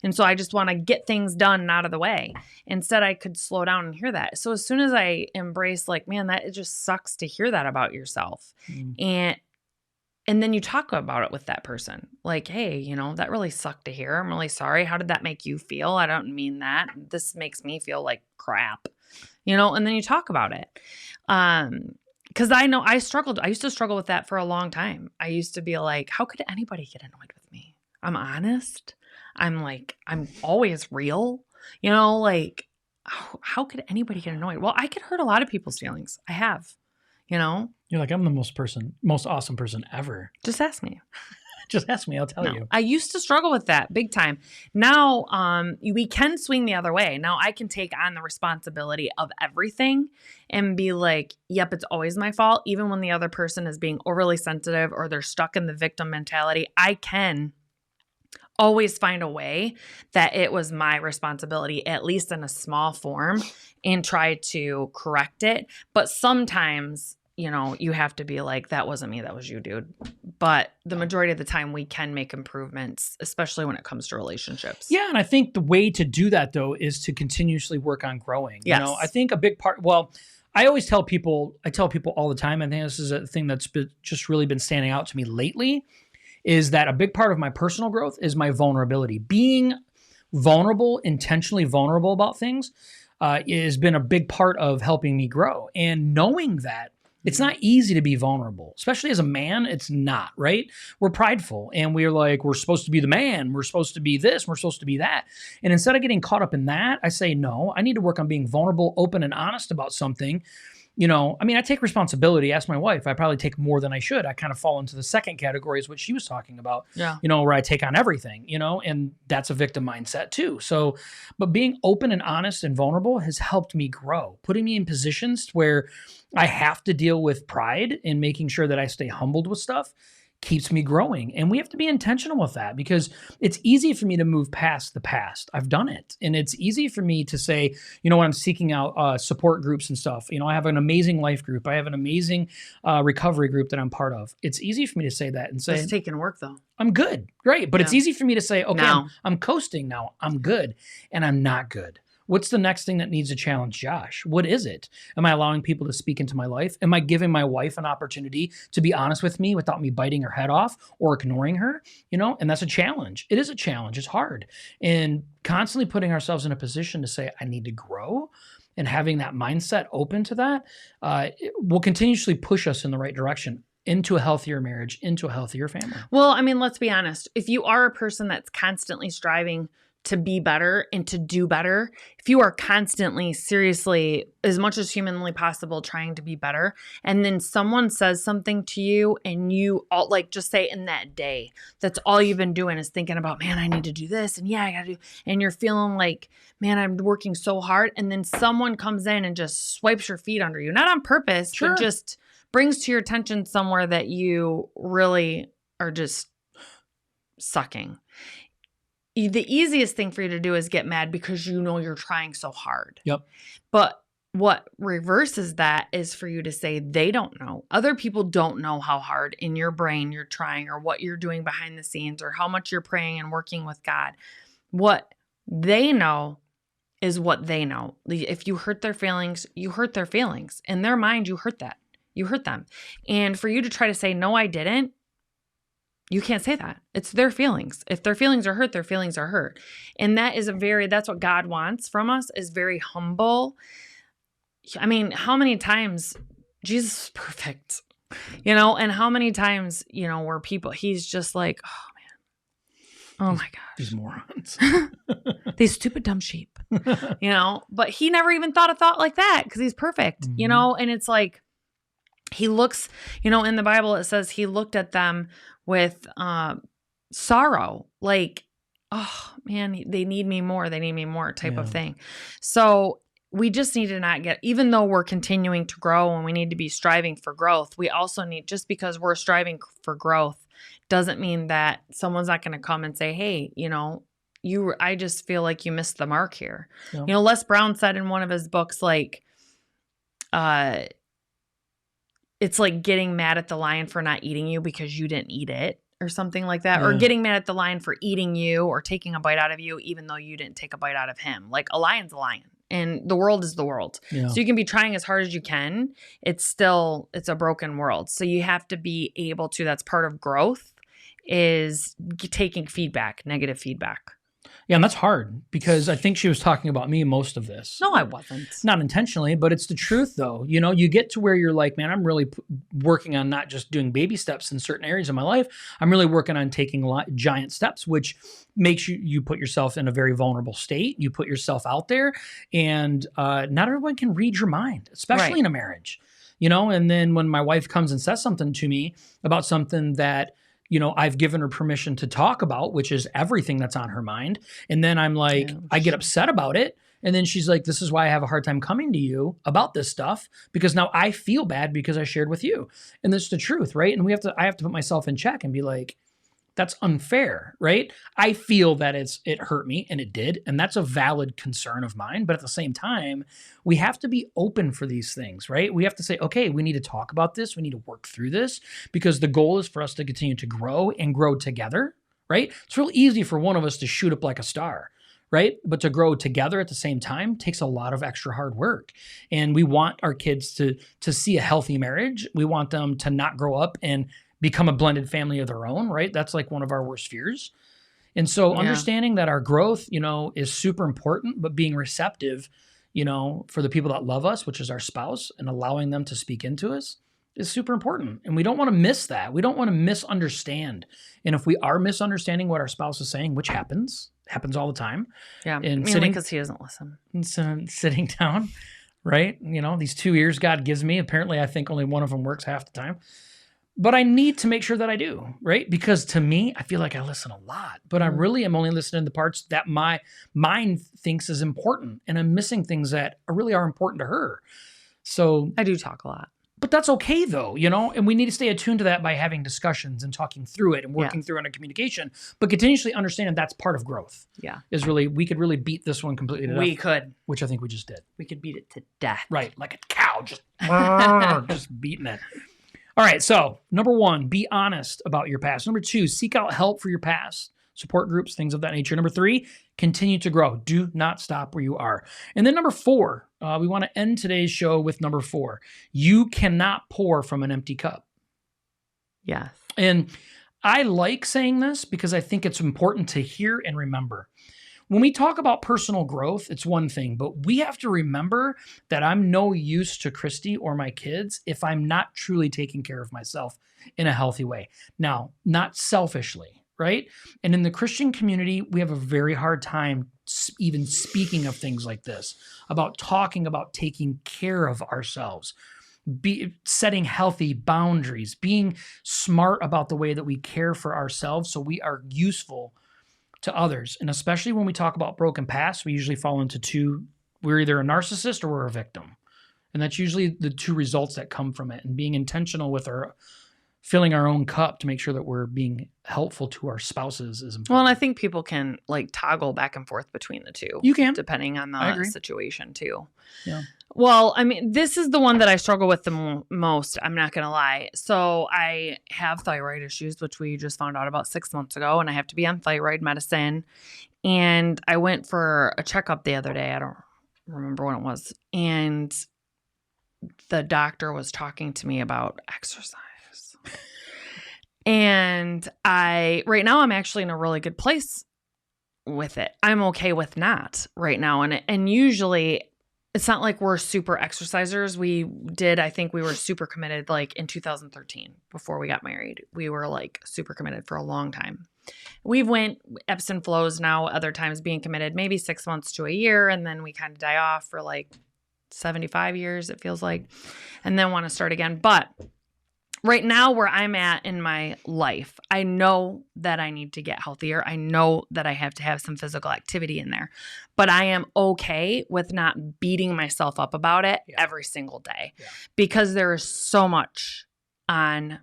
And so I just want to get things done and out of the way. Instead, I could slow down and hear that. So as soon as I embrace like, man, that it just sucks to hear that about yourself. And then you talk about it with that person. Like, hey, that really sucked to hear. I'm really sorry. How did that make you feel? I don't mean that. This makes me feel like crap. And then you talk about it. Because I know I used to struggle with that for a long time. I used to be like, how could anybody get annoyed with me? I'm honest. I'm always real. Like, how could anybody get annoyed? Well, I could hurt a lot of people's feelings. I have, You're like, I'm the most awesome person ever. Just ask me. Just ask me. I'll tell you. I used to struggle with that big time. Now, we can swing the other way. Now I can take on the responsibility of everything and be like, yep, it's always my fault. Even when the other person is being overly sensitive or they're stuck in the victim mentality, I can always find a way that it was my responsibility, at least in a small form, and try to correct it. But sometimes, you have to be like, that wasn't me, that was you, dude. But the majority of the time we can make improvements, especially when it comes to relationships. Yeah. And I think the way to do that though, is to continuously work on growing. Yes. I think a big part, I tell people all the time, I think this is a thing that's just really been standing out to me lately, is that a big part of my personal growth is my vulnerability. Being vulnerable, intentionally vulnerable about things, has been a big part of helping me grow. And knowing that it's not easy to be vulnerable, especially as a man. It's not, right? We're prideful and we're like, we're supposed to be the man. We're supposed to be this. We're supposed to be that. And instead of getting caught up in that, I say, no, I need to work on being vulnerable, open, and honest about something. I take responsibility. Ask my wife. I probably take more than I should. I kind of fall into the second category is what she was talking about, where I take on everything, and that's a victim mindset too. So, but being open and honest and vulnerable has helped me grow, putting me in positions where I have to deal with pride and making sure that I stay humbled with stuff keeps me growing. And we have to be intentional with that because it's easy for me to move past the past. I've done it. And it's easy for me to say, when I'm seeking out support groups and stuff, I have an amazing life group. I have an amazing recovery group that I'm part of. It's easy for me to say that and say, it's taking work though. I'm good. Great. But it's easy for me to say, okay, I'm coasting now. I'm good. And I'm not good. What's the next thing that needs to challenge Josh? What is it? Am I allowing people to speak into my life? Am I giving my wife an opportunity to be honest with me without me biting her head off or ignoring her? And that's a challenge. It is a challenge. It's hard. And constantly putting ourselves in a position to say, I need to grow, and having that mindset open to that will continuously push us in the right direction, into a healthier marriage, into a healthier family. Well, let's be honest. If you are a person that's constantly striving to be better and to do better, if you are constantly, seriously, as much as humanly possible, trying to be better, and then someone says something to you and you all, just say in that day, that's all you've been doing is thinking about, man, I need to do this. And I got to do, and you're feeling like, man, I'm working so hard. And then someone comes in and just swipes your feet under you, not on purpose, but just brings to your attention somewhere that you really are just sucking. The easiest thing for you to do is get mad because you're trying so hard. Yep. But what reverses that is for you to say they don't know. Other people don't know how hard in your brain you're trying or what you're doing behind the scenes or how much you're praying and working with God. What they know is what they know. If you hurt their feelings, you hurt their feelings. In their mind, you hurt that. You hurt them. And for you to try to say, no, I didn't, you can't say that. It's their feelings. If their feelings are hurt, their feelings are hurt. And that's what God wants from us, is very humble. How many times Jesus is perfect, and how many times, where people, he's just like, oh man, oh my gosh. These morons. These stupid dumb sheep, but he never even thought a thought like that because he's perfect, and it's like, he looks, in the Bible, it says he looked at them with sorrow, like, oh man, they need me more type of thing. So we just need to not get, even though we're continuing to grow and we need to be striving for growth, we also need, just because we're striving for growth doesn't mean that someone's not going to come and say, hey, I just feel like you missed the mark here. Yeah. Les Brown said in one of his books, like, it's like getting mad at the lion for not eating you because you didn't eat it. or something like that, or Yeah. getting mad at the lion for eating you or taking a bite out of you, even though you didn't take a bite out of him. Like, a lion's a lion and the world is the world. Yeah. So you can be trying as hard as you can. It's a broken world. So you have to be able to, that's part of growth, is taking feedback, negative feedback. Yeah, and that's hard because I think she was talking about me most of this. No, I wasn't. Not intentionally, but it's the truth though. You know, you get to where you're like, man, I'm really working on not just doing baby steps in certain areas of my life. I'm really working on taking giant steps, which makes you put yourself in a very vulnerable state. You put yourself out there, and not everyone can read your mind, especially in a marriage. You know, and then when my wife comes and says something to me about something that, you know, I've given her permission to talk about, which is everything that's on her mind. And then I'm like, I get upset about it. And then she's like, this is why I have a hard time coming to you about this stuff, because now I feel bad because I shared with you. And this is the truth, right? And I have to put myself in check and be like, that's unfair, right? I feel that it hurt me, and it did. And that's a valid concern of mine. But at the same time, we have to be open for these things, right? We have to say, okay, we need to talk about this. We need to work through this, because the goal is for us to continue to grow and grow together, right? It's real easy for one of us to shoot up like a star, right? But to grow together at the same time takes a lot of extra hard work. And we want our kids to see a healthy marriage. We want them to not grow up and become a blended family of their own, right? That's like one of our worst fears. And so understanding that our growth, you know, is super important, but being receptive, you know, for the people that love us, which is our spouse, and allowing them to speak into us is super important. And we don't want to miss that. We don't want to misunderstand. And if we are misunderstanding what our spouse is saying, which happens all the time. Yeah. And mainly because he doesn't listen. And sitting down, right? You know, these 2 ears God gives me, apparently I think only one of them works half the time. But I need to make sure that I do, right? Because to me, I feel like I listen a lot, but I really am only listening to the parts that my mind thinks is important, and I'm missing things that really are important to her. So I do talk a lot. But that's okay though, you know, and we need to stay attuned to that by having discussions and talking through it and working through it in communication, but continuously understanding that's part of growth. Yeah. We could really beat this one completely to death. We could. Which I think we just did. We could beat it to death. Right. Like a cow, just beating it. All right, so number 1, be honest about your past. Number 2, seek out help for your past, support groups, things of that nature. Number 3, continue to grow. Do not stop where you are. And then number 4, we want to end today's show with number 4. You cannot pour from an empty cup. Yes. And I like saying this because I think it's important to hear and remember. When we talk about personal growth, it's one thing, but we have to remember that I'm no use to Christy or my kids if I'm not truly taking care of myself in a healthy way. Now, not selfishly, right? And in the Christian community, we have a very hard time even speaking of things like this, about talking about taking care of ourselves, setting healthy boundaries, being smart about the way that we care for ourselves so we are useful to others. And especially when we talk about broken past, we usually fall into two. We're either a narcissist or we're a victim. And that's usually the two results that come from it. And being intentional with filling our own cup to make sure that we're being helpful to our spouses is important. Well, and I think people can like toggle back and forth between the two. You can. Depending on the situation too. Yeah. Well, I mean, this is the one that I struggle with the most. I'm not going to lie. So I have thyroid issues, which we just found out about 6 months ago, and I have to be on thyroid medicine. And I went for a checkup the other day. I don't remember when it was. And the doctor was talking to me about exercise. And right now I'm actually in a really good place with it. I'm okay with not right now. And usually it's not like we're super exercisers. I think we were super committed like in 2013 before we got married. We were like super committed for a long time. We've went ebbs and flows now, other times being committed, maybe 6 months to a year. And then we kind of die off for like 75 years, it feels like, and then want to start again. But right now where I'm at in my life, I know that I need to get healthier. I know that I have to have some physical activity in there, but I am okay with not beating myself up about it every single day because there is so much on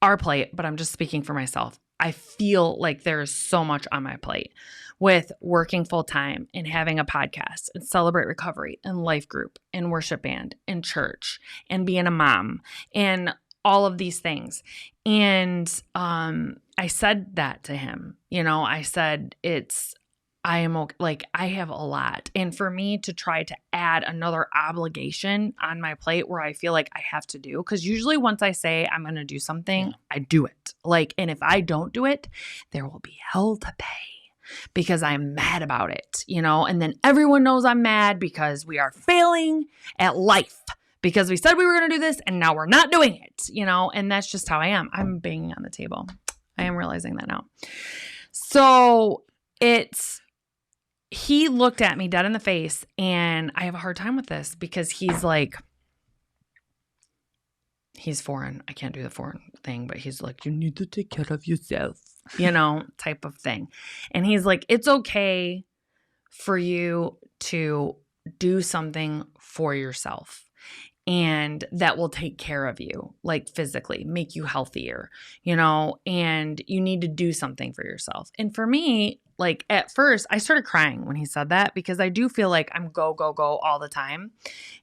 our plate, but I'm just speaking for myself. I feel like there is so much on my plate with working full time and having a podcast and Celebrate Recovery and life group and worship band and church and being a mom and all of these things. And I said that to him. I said, I am okay. Like, I have a lot. And for me to try to add another obligation on my plate where I feel like I have to do, because usually once I say I'm going to do something, I do it. Like, and if I don't do it, there will be hell to pay because I'm mad about it, and then everyone knows I'm mad because we are failing at life because we said we were going to do this and now we're not doing it, and that's just how I am. I'm banging on the table. I am realizing that now. So he looked at me dead in the face, and I have a hard time with this because he's foreign. I can't do the foreign thing, but he's like, you need to take care of yourself, type of thing. And he's like, it's okay for you to do something for yourself, and that will take care of you, like physically, make you healthier, and you need to do something for yourself. And for me, like at first I started crying when he said that because I do feel like I'm go, go, go all the time.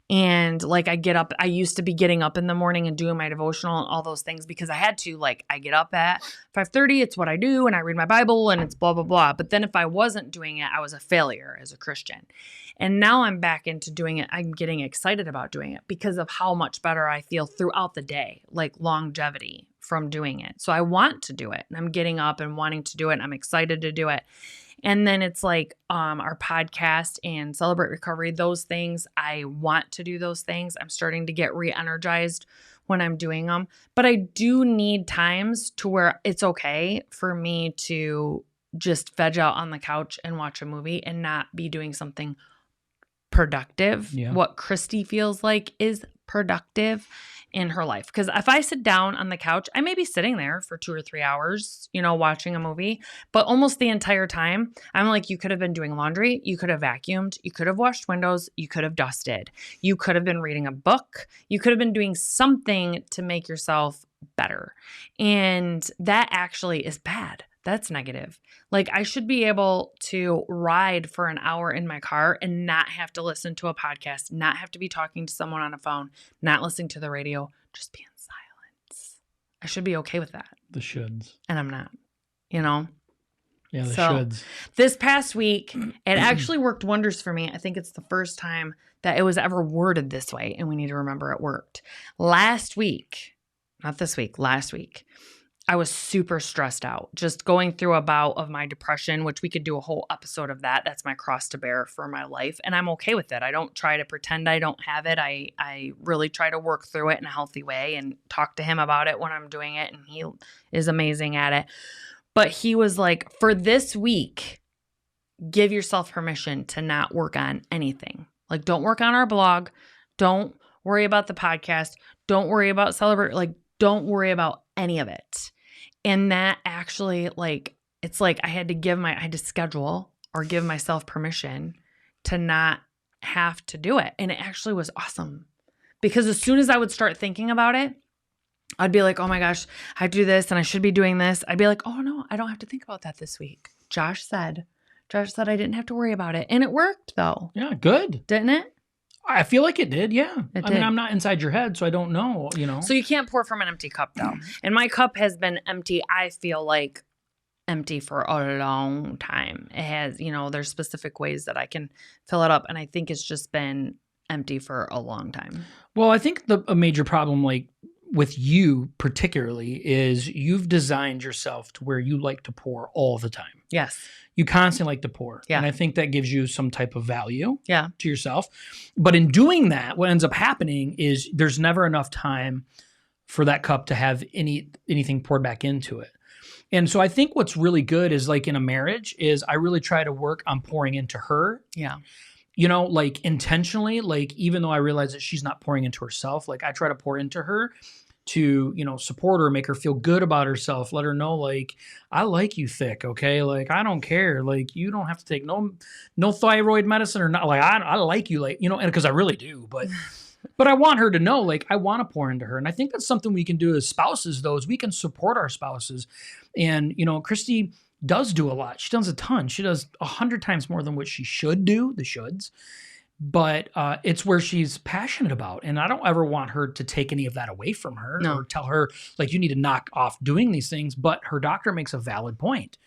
And like I used to be getting up in the morning and doing my devotional and all those things because I had to. Like, I get up at 5:30, it's what I do, and I read my Bible and it's blah, blah, blah. But then if I wasn't doing it, I was a failure as a Christian. And now I'm back into doing it. I'm getting excited about doing it because of how much better I feel throughout the day, like longevity from doing it. So I want to do it, and I'm getting up and wanting to do it, and I'm excited to do it. And then it's like our podcast and Celebrate Recovery, those things, I want to do those things. I'm starting to get re-energized when I'm doing them. But I do need times to where it's okay for me to just veg out on the couch and watch a movie and not be doing something productive. Yeah. What Christy feels like is productive in her life. Because if I sit down on the couch, I may be sitting there for 2 or 3 hours, watching a movie, but almost the entire time, I'm like, you could have been doing laundry, you could have vacuumed, you could have washed windows, you could have dusted, you could have been reading a book, you could have been doing something to make yourself better. And that actually is bad. That's negative. Like, I should be able to ride for an hour in my car and not have to listen to a podcast, not have to be talking to someone on a phone, not listening to the radio, just be in silence. I should be okay with that. The shoulds. And I'm not, Yeah, the shoulds. This past week, it actually worked wonders for me. I think it's the first time that it was ever worded this way, and we need to remember it worked. Last week, not this week, last week, I was super stressed out, just going through a bout of my depression, which we could do a whole episode of that. That's my cross to bear for my life. And I'm okay with it. I don't try to pretend I don't have it. I really try to work through it in a healthy way and talk to him about it when I'm doing it. And he is amazing at it. But he was like, for this week, give yourself permission to not work on anything. Like, don't work on our blog. Don't worry about the podcast. Don't worry about Celebrate. Like, don't worry about any of it. And that actually, like, it's like I had to schedule or give myself permission to not have to do it. And it actually was awesome because as soon as I would start thinking about it, I'd be like, oh my gosh, I do this and I should be doing this. I'd be like, oh no, I don't have to think about that this week. Josh said I didn't have to worry about it. And it worked though. Yeah, good. Didn't it? I feel like it did, yeah. It did. I mean, I'm not inside your head, so I don't know, So you can't pour from an empty cup, though. And my cup has been empty, I feel like, empty for a long time. It has, there's specific ways that I can fill it up, and I think it's just been empty for a long time. Well, I think a major problem, like, with you particularly is you've designed yourself to where you like to pour all the time. Yes. You constantly like to pour. Yeah. And I think that gives you some type of value to yourself. But in doing that, what ends up happening is there's never enough time for that cup to have anything poured back into it. And so I think what's really good is, like, in a marriage is I really try to work on pouring into her. Yeah. Like, intentionally, like, even though I realize that she's not pouring into herself, like, I try to pour into her to, support her, make her feel good about herself, let her know, like, I like you thick, okay? Like, I don't care. Like, you don't have to take no thyroid medicine or not. Like, I like you, like, and because I really do, but I want her to know, like, I want to pour into her. And I think that's something we can do as spouses, though, is we can support our spouses. And, Christy does do a lot. She does a ton. She does 100 times more than what she should do, the shoulds. but it's where she's passionate about. And I don't ever want her to take any of that away from her or tell her, like, you need to knock off doing these things. But her doctor makes a valid point.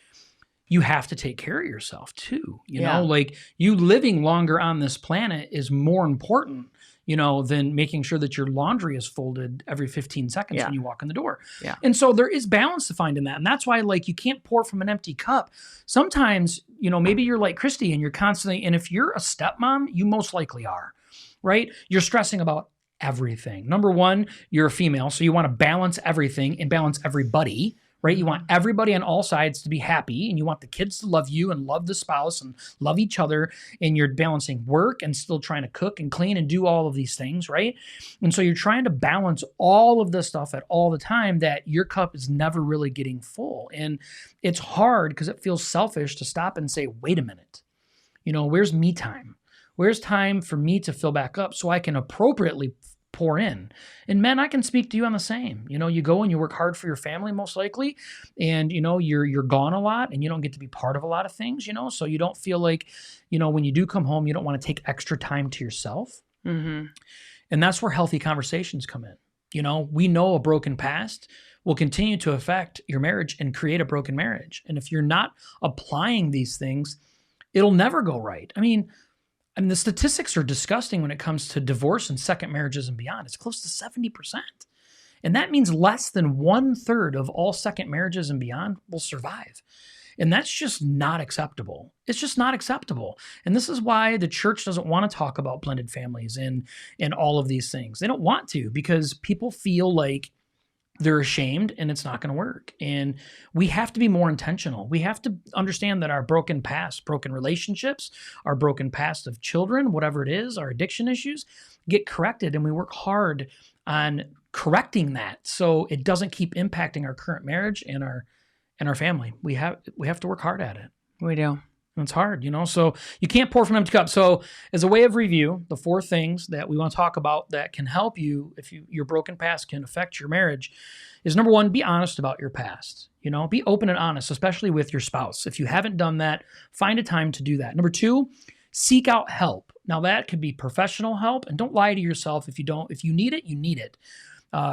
You have to take care of yourself too. You know, like, you living longer on this planet is more important, you know, than making sure that your laundry is folded every 15 seconds when you walk in the door. Yeah. And so there is balance to find in that. And that's why, like, you can't pour from an empty cup. Sometimes, you know, maybe you're like Christy and you're constantly, and if you're a stepmom, you most likely are, right? You're stressing about everything. Number one, you're a female, so you want to balance everything and balance everybody, right? You want everybody on all sides to be happy, and you want the kids to love you and love the spouse and love each other, and you're balancing work and still trying to cook and clean and do all of these things, right? And so you're trying to balance all of this stuff at all the time, that your cup is never really getting full. And it's hard because it feels selfish to stop and say, wait a minute, you know, where's me time? Where's time for me to fill back up so I can appropriately pour in? And men, I can speak to you on the same. You know, you go and you work hard for your family, most likely, and, you know, you're gone a lot and you don't get to be part of a lot of things, you know, so you don't feel like, you know, when you do come home, you don't want to take extra time to yourself. And that's where healthy conversations come in. You know, we know a broken past will continue to affect your marriage and create a broken marriage. And if you're not applying these things, it'll never go right. I mean, the statistics are disgusting when it comes to divorce and second marriages and beyond. It's close to 70%. And that means less than 1/3 of all second marriages and beyond will survive. And that's just not acceptable. It's just not acceptable. And this is why the church doesn't want to talk about blended families and all of these things. They don't want to, because people feel like they're ashamed and it's not going to work. And we have to be more intentional. We have to understand that our broken past, broken relationships, our broken past of children, whatever it is, our addiction issues, get corrected. And we work hard on correcting that so it doesn't keep impacting our current marriage and our family. We have to work hard at it. We do. And it's hard, you know, so you can't pour from an empty cup. So as a way of review, the 4 things that we want to talk about that can help you if your broken past can affect your marriage is, number 1, be honest about your past. You know, be open and honest, especially with your spouse. If you haven't done that, find a time to do that. Number 2, seek out help. Now that could be professional help, and don't lie to yourself if you need it, you need it.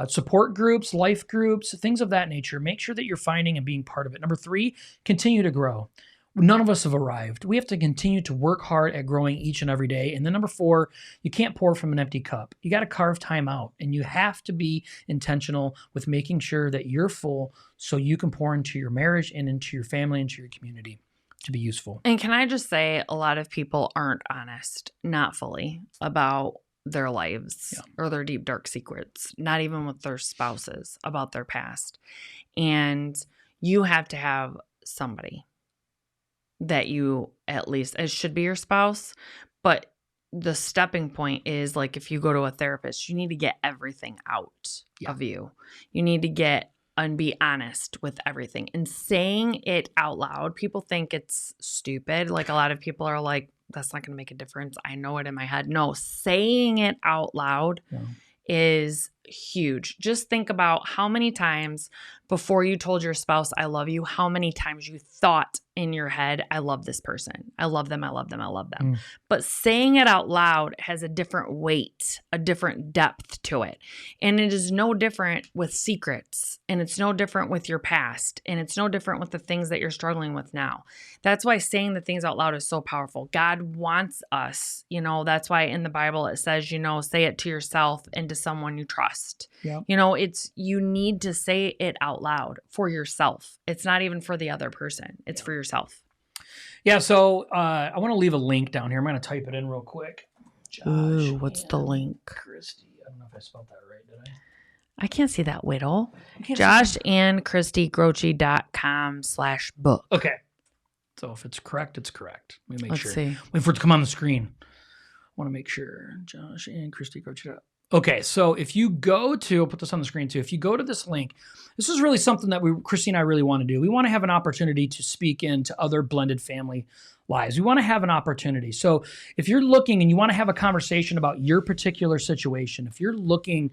Support groups, life groups, things of that nature. Make sure that you're finding and being part of it. Number 3, continue to grow. None of us have arrived. We have to continue to work hard at growing each and every day. And then number 4, you can't pour from an empty cup. You got to carve time out, and you have to be intentional with making sure that you're full so you can pour into your marriage and into your family, into your community to be useful. And can I just say, a lot of people aren't honest, not fully, about their lives or their deep, dark secrets, not even with their spouses, about their past. And you have to have somebody that you, at least, it should be your spouse, but the stepping point is, like, if you go to a therapist, you need to get everything out of you. You need to get and be honest with everything. And saying it out loud, people think it's stupid. Like, a lot of people are like, that's not going to make a difference. I know it in my head. No, saying it out loud is huge. Just think about how many times before you told your spouse, I love you, how many times you thought in your head, I love this person. I love them. I love them. I love them. But saying it out loud has a different weight, a different depth to it. And it is no different with secrets, and it's no different with your past, and it's no different with the things that you're struggling with now. That's why saying the things out loud is so powerful. God wants us, you know, that's why in the Bible it says, you know, say it to yourself and to someone you trust. You know, you need to say it out loud for yourself. It's not even for the other person. It's for yourself. Yeah. So I want to leave a link down here. I'm going to type it in real quick. Ooh, what's the link? Christy. I don't know if I spelled that right, did I? I can't see that, Whittle. JoshandChristyGroce.com/book. Okay. So if it's correct, it's correct. Let me make sure. See. Wait for it to come on the screen. I want to make sure. JoshandChristyGroce. Okay, so if you go to, I'll put this on the screen too. If you go to this link, this is really something that Christy and I really want to do. We want to have an opportunity to speak into other blended family lives. We want to have an opportunity. So if you're looking and you want to have a conversation about your particular situation, if you're looking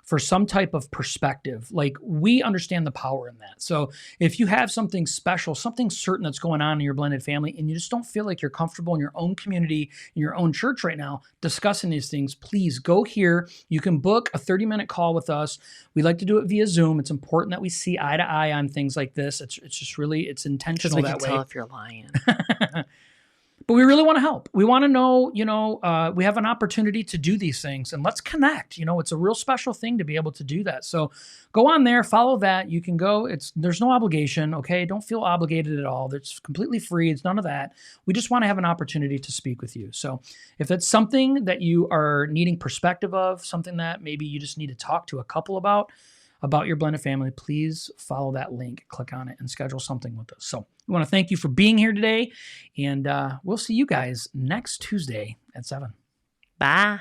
for some type of perspective. Like, we understand the power in that. So if you have something special, something certain that's going on in your blended family, and you just don't feel like you're comfortable in your own community, in your own church right now, discussing these things, please go here. You can book a 30-minute call with us. We like to do it via Zoom. It's important that we see eye to eye on things like this. It's just really, it's intentional that way. Because we can tell if you're lying. But we really want to help. We want to know, we have an opportunity to do these things, and let's connect. It's a real special thing to be able to do that. So go on there, follow that. You can go. There's no obligation. Okay. Don't feel obligated at all. It's completely free. It's none of that. We just want to have an opportunity to speak with you. So if that's something that you are needing perspective of, something that maybe you just need to talk to a couple about your blended family, please follow that link, click on it, and schedule something with us. So we want to thank you for being here today, and we'll see you guys next Tuesday at 7. Bye.